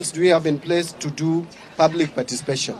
we have in place to do public participation.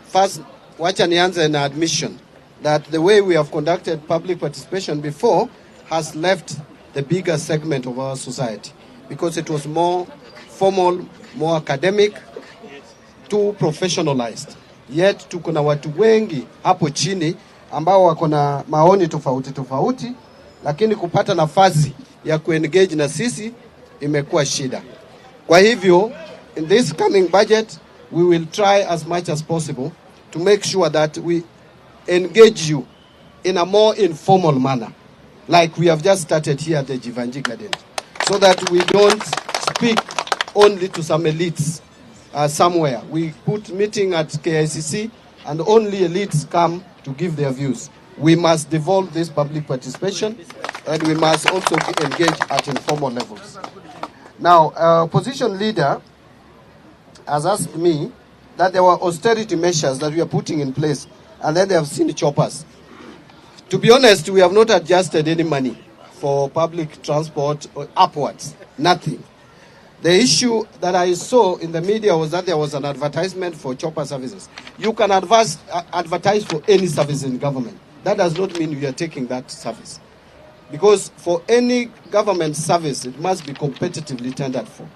First, wacha nianze na admission that the way we have conducted public participation before has left the bigger segment of our society because it was more formal, more academic, too professionalized. Yet tuko na watu wengi hapo chini ambao wako na maoni tofauti tofauti, lakini kupata nafasi ya kuengage na sisi imekuwa shida. Kwa hivyo, in this coming budget, we will try as much as possible to make sure that we engage you in a more informal manner, like we have just started here at the Jivanji Garden, so that we don't speak only to some elites somewhere. We put meeting at KICC and only elites come to give their views. We must devolve this public participation and we must also engage at informal levels. Now, opposition leader has asked me that there were austerity measures that we are putting in place and then they have seen choppers. To be honest, we have not adjusted any money for public transport or upwards, nothing. The issue that I saw in the media was that there was an advertisement for chopper services. You can advertise for any service in government. That does not mean you are taking that service. Because for any government service, it must be competitively tendered for.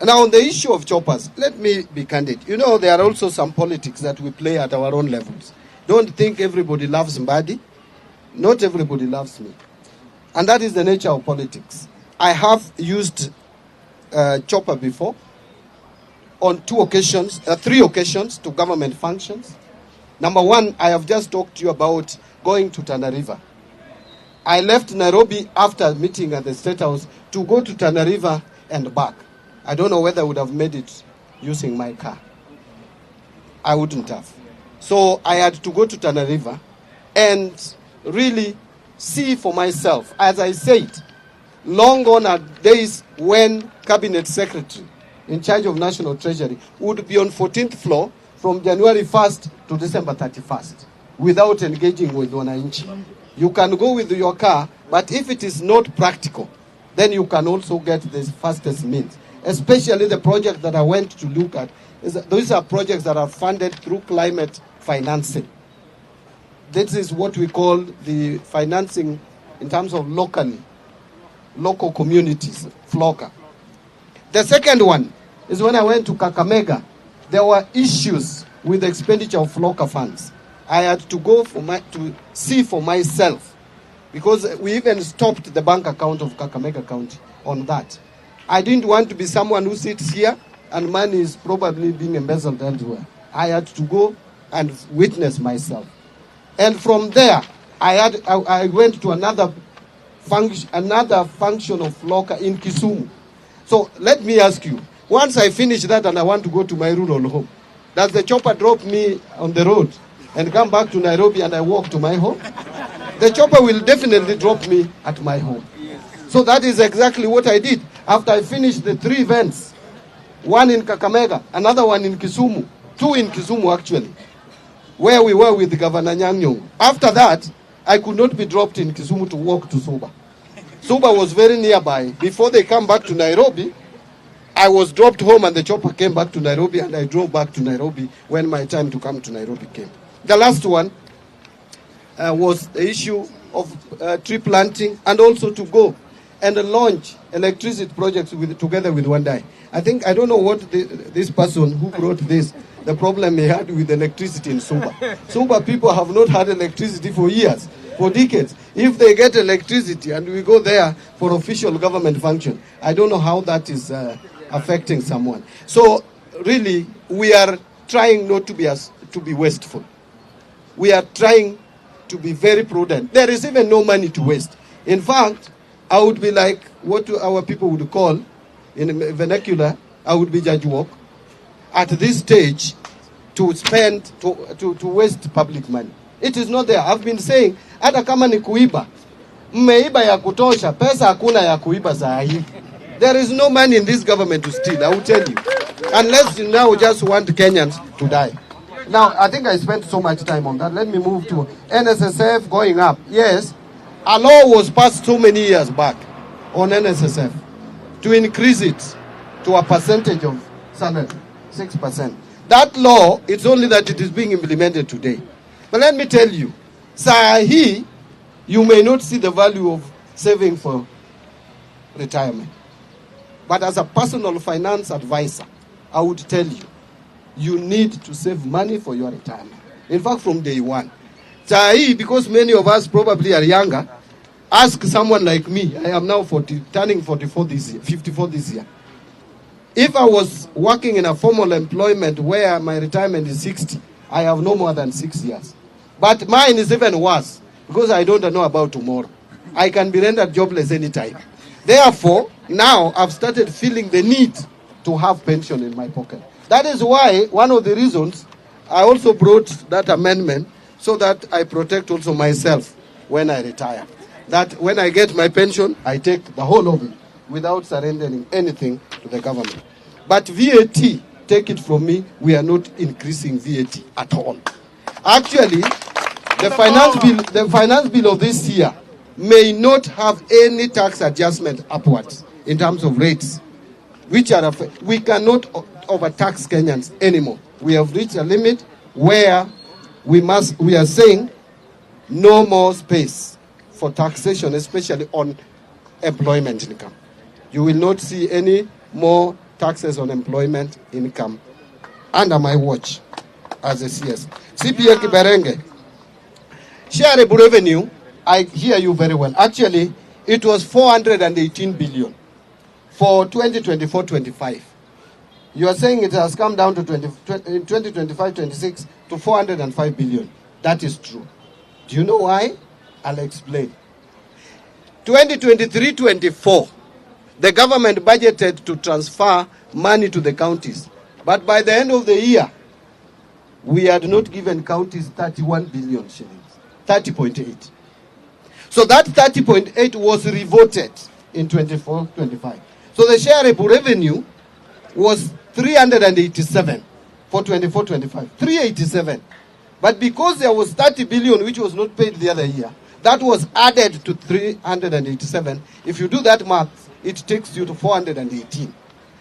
Now, on the issue of choppers, let me be candid. You know, there are also some politics that we play at our own levels. Don't think everybody loves Mbadi. Not everybody loves me. And that is the nature of politics. I have used chopper before on three occasions to government functions. Number one, I have just talked to you about going to Tana River. I left Nairobi after meeting at the State House to go to Tana River and back. I don't know whether I would have made it using my car. I wouldn't have. So I had to go to Tana River and really see for myself. As I said, long gone are days when Cabinet Secretary in charge of National Treasury would be on 14th floor from January 1st to December 31st without engaging with wananchi. You can go with your car, but if it is not practical, then you can also get the fastest means. Especially the project that I went to look at. Those are projects that are funded through climate financing. This is what we call the financing in terms of local communities, FLOCA. The second one is when I went to Kakamega, there were issues with the expenditure of FLOCA funds. I had to go to see for myself because we even stopped the bank account of Kakamega County on that. I didn't want to be someone who sits here and money is probably being embezzled elsewhere. I had to go and witness myself. And from there, I went to another function of FLOCA in Kisumu. So let me ask you, once I finish that and I want to go to my rural home, does the chopper drop me on the road and come back to Nairobi and I walk to my home? The chopper will definitely drop me at my home. So that is exactly what I did. After I finished the 3 events, one in Kakamega, another one in Kisumu, 2 in Kisumu actually, where we were with Governor Nyang'nyong. After that, I could not be dropped in Kisumu to walk to Suba. Suba was very nearby. Before they come back to Nairobi, I was dropped home and the chopper came back to Nairobi and I drove back to Nairobi when my time to come to Nairobi came. The last one was the issue of tree planting and also to go and launch electricity projects together with Wandai. I don't know what this person who brought this, the problem he had with electricity in Suba. Suba people have not had electricity for years, for decades. If they get electricity and we go there for official government function, I don't know how that is affecting someone. So really, we are trying not to be wasteful. We are trying to be very prudent. There is even no money to waste. In fact, I would be like what our people would call, in vernacular, I would be Judge Walk, at this stage to spend, to waste public money. It is not there. I've been saying, hata kama ni kuiba, Mmeiba ya Kutosha, pesa hakuna ya kuiba saa hii. There is no money in this government to steal, I will tell you. Unless you now just want Kenyans to die. Now, I think I spent so much time on that. Let me move to NSSF going up. Yes, a law was passed so many years back on NSSF to increase it to a percentage of salary, 6%. That law, it's only that it is being implemented today. But let me tell you, Sahi, you may not see the value of saving for retirement. But as a personal finance advisor, I would tell you, you need to save money for your retirement. In fact, from day one. Sahi, because many of us probably are younger, ask someone like me. I am now turning 44 this year, 54 this year. If I was working in a formal employment where my retirement is 60, I have no more than 6 years. But mine is even worse because I don't know about tomorrow. I can be rendered jobless anytime. Therefore, now I've started feeling the need to have pension in my pocket. That is why one of the reasons I also brought that amendment so that I protect also myself when I retire. That when I get my pension, I take the whole of it without surrendering anything to the government. But VAT, take it from me, we are not increasing VAT at all. Actually, the finance bill of this year may not have any tax adjustment upwards in terms of rates, which are we cannot overtax Kenyans anymore. We have reached a limit where we are saying no more space for taxation, especially on employment income. You will not see any more taxes on employment income under my watch as a CS. CPA Kiberenge, shareable revenue, I hear you very well. Actually, it was 418 billion for 2024-25. You are saying it has come down to 2025-26 to 405 billion. That is true. Do you know why? I'll explain. 2023-24, the government budgeted to transfer money to the counties. But by the end of the year, we had not given counties 31 billion shillings, 30.8. So that 30.8 was revoted in 24-25. So the shareable revenue was 387 for 24-25, 387. But because there was 30 billion which was not paid the other year, that was added to 387. If you do that math, it takes you to 418.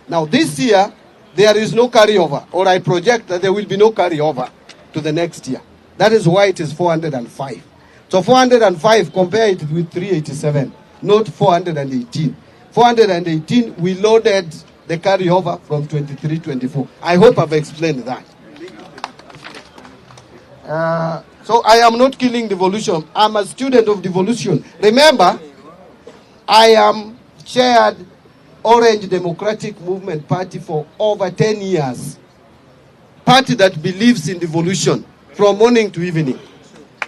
Now this year, there is no carryover, or I project that there will be no carryover to the next year. That is why it is 405. So 405, compare it with 387, not 418. 418, we loaded the carryover from 23-24. I hope I've explained that. So I am not killing devolution. I'm a student of devolution. Remember, I am chaired Orange Democratic Movement Party for over 10 years. Party that believes in devolution from morning to evening.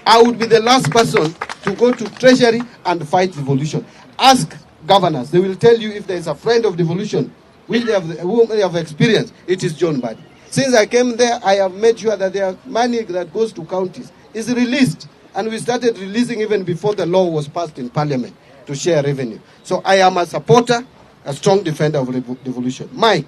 I would be the last person to go to Treasury and fight devolution. Ask governors. They will tell you if there is a friend of devolution whom they have experienced. It is John Mbadi. Since I came there, I have made sure that there money that goes to counties is released. And we started releasing even before the law was passed in Parliament to share revenue. So I am a supporter, a strong defender of devolution. Mike,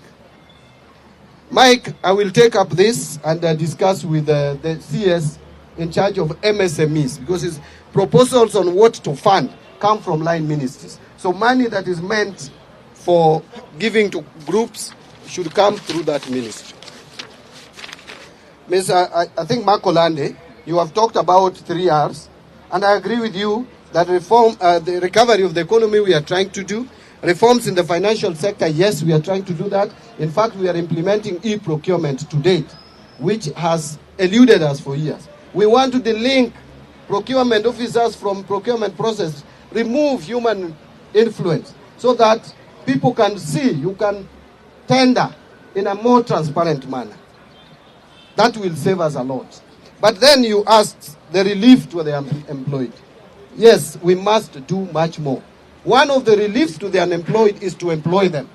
I will take up this and discuss with the CS in charge of MSMEs, because his proposals on what to fund come from line ministries. So money that is meant for giving to groups should come through that ministry. I think Makolande, you have talked about 3 Rs, and I agree with you that reform, the recovery of the economy we are trying to do. Reforms in the financial sector, yes, we are trying to do that. In fact, we are implementing e-procurement to date, which has eluded us for years. We want to delink procurement officers from procurement process, remove human influence so that people can see, you can tender in a more transparent manner. That will save us a lot. But then you asked the relief to the unemployed. Yes, we must do much more. One of the reliefs to the unemployed is to employ them,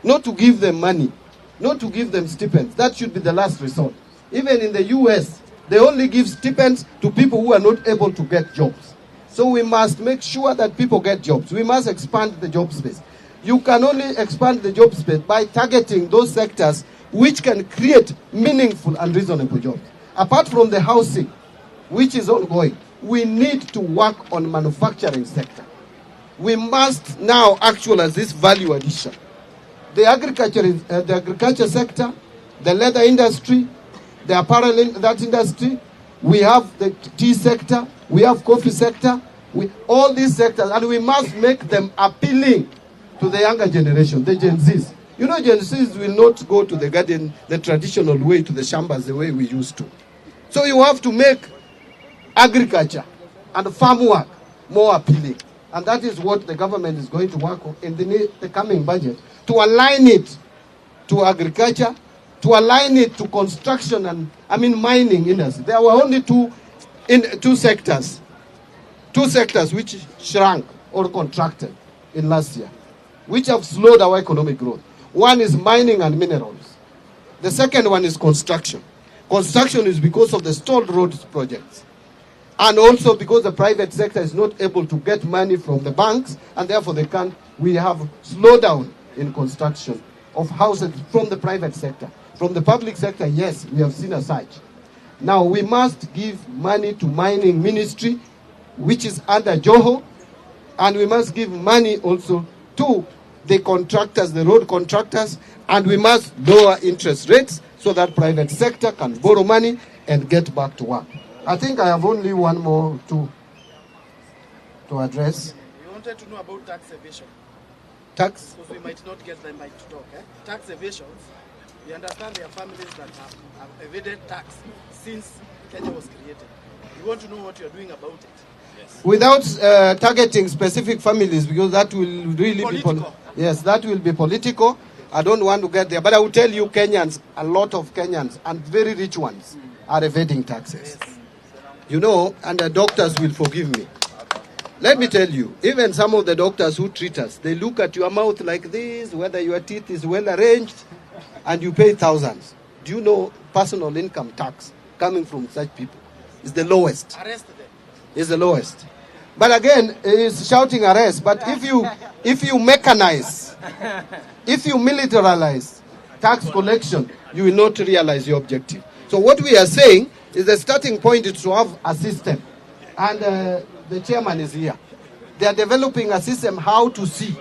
not to give them money, not to give them stipends. That should be the last resort. Even in the US, they only give stipends to people who are not able to get jobs. So we must make sure that people get jobs. We must expand the job space. You can only expand the job space by targeting those sectors which can create meaningful and reasonable jobs. Apart from the housing, which is ongoing, we need to work on manufacturing sector. We must now actualize this value addition. the agriculture sector, the leather industry, the apparel that industry. We have the tea sector. We have coffee sector. All these sectors, and we must make them appealing to the younger generation, the Gen Zs. You know, Gen Zs will not go to the garden the traditional way, to the shambas the way we used to. So you have to make agriculture and farm work more appealing. And that is what the government is going to work on in the coming budget, to align it to agriculture, to align it to construction and, mining industry. There were only two sectors which shrank or contracted in last year, which have slowed our economic growth. One is mining and minerals. The second one is construction. Construction is because of the stalled roads projects. And also because the private sector is not able to get money from the banks, and therefore we have slowdown in construction of houses from the private sector. From the public sector, yes, we have seen a surge. Now we must give money to mining ministry, which is under Joho, and we must give money also to the contractors, the road contractors, and we must lower interest rates so that private sector can borrow money and get back to work. I think I have only one more to address. You wanted to know about tax evasion. Tax? Because we might not get the mic to talk. Tax evasions, we understand there are families that have evaded tax since Kenya was created. We want to know what you're doing about it. Yes. Without targeting specific families, because that will really political. Yes, that will be political. I don't want to get there. But I will tell you, Kenyans, a lot of Kenyans, and very rich ones, are evading taxes. Yes. You know, and the doctors will forgive me. Let me tell you, even some of the doctors who treat us, they look at your mouth like this, whether your teeth is well arranged, and you pay thousands. Do you know personal income tax coming from such people is the lowest? Arrest them. Is the lowest. But again, it's shouting arrest. But if you mechanize, if you militarize tax collection, you will not realize your objective. So what we are saying is the starting point is to have a system. And the chairman is here. They are developing a system how to see.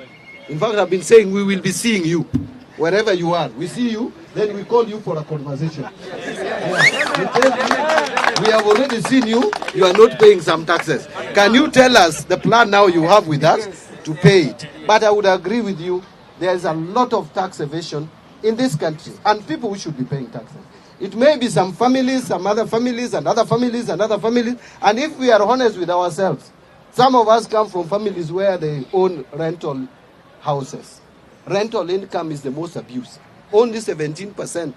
In fact, I've been saying we will be seeing you wherever you are. We see you, then we call you for a conversation. Yeah. We have already seen you. You are not paying some taxes. Can you tell us the plan now you have with us to pay it? But I would agree with you. There is a lot of tax evasion in this country, and people who should be paying taxes. It may be some families, some other families, and other families, and other families. And if we are honest with ourselves, some of us come from families where they own rental houses. Rental income is the most abused. Only 17%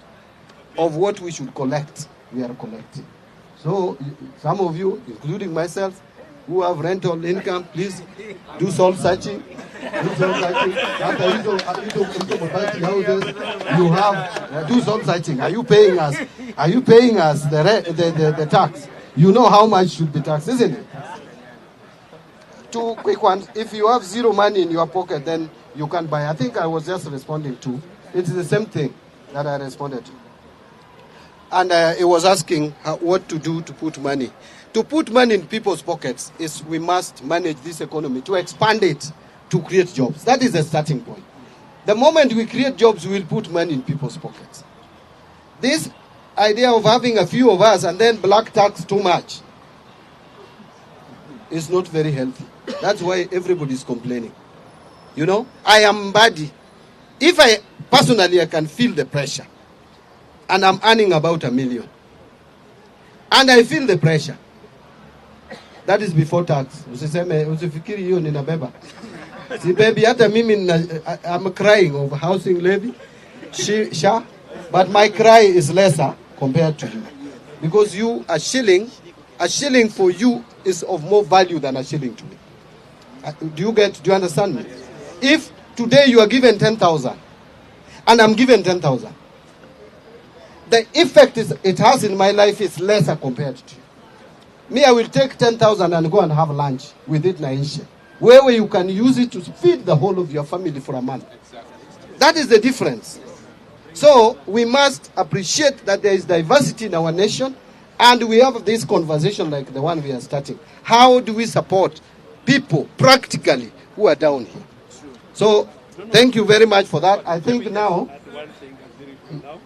of what we should collect, we are collecting. So some of you, including myself, who have rental income, please do soul searching. Do soul searching. After houses, you have do soul searching. Are you paying us? Are you paying us the tax? You know how much should be taxed, isn't it? Two quick ones. If you have zero money in your pocket, then you can't buy. I think I was just responding to. It is the same thing that I responded to. And it was asking what to do to put money. To put money in people's pockets is we must manage this economy, to expand it, to create jobs. That is the starting point. The moment we create jobs, we will put money in people's pockets. This idea of having a few of us and then black tax too much is not very healthy. That's why everybody is complaining. You know, I am Mbadi. If I personally can feel the pressure, and I'm earning about 1 million, and I feel the pressure, that is before tax. Usifikiri hiyo ninabeba. Si baby, hata mimi I'm crying over housing levy, but my cry is lesser compared to you, because you a shilling for you is of more value than a shilling to me. Do you understand me? If today you are given 10,000 and I'm given 10,000, the effect it has in my life is lesser compared to you. Me, I will take 10,000 and go and have lunch with it Naisha, where you can use it to feed the whole of your family for a month. That is the difference. So we must appreciate that there is diversity in our nation, and we have this conversation like the one we are starting. How do we support people practically who are down here? So Thank you very much for that. I think now, Add one thing very quick now.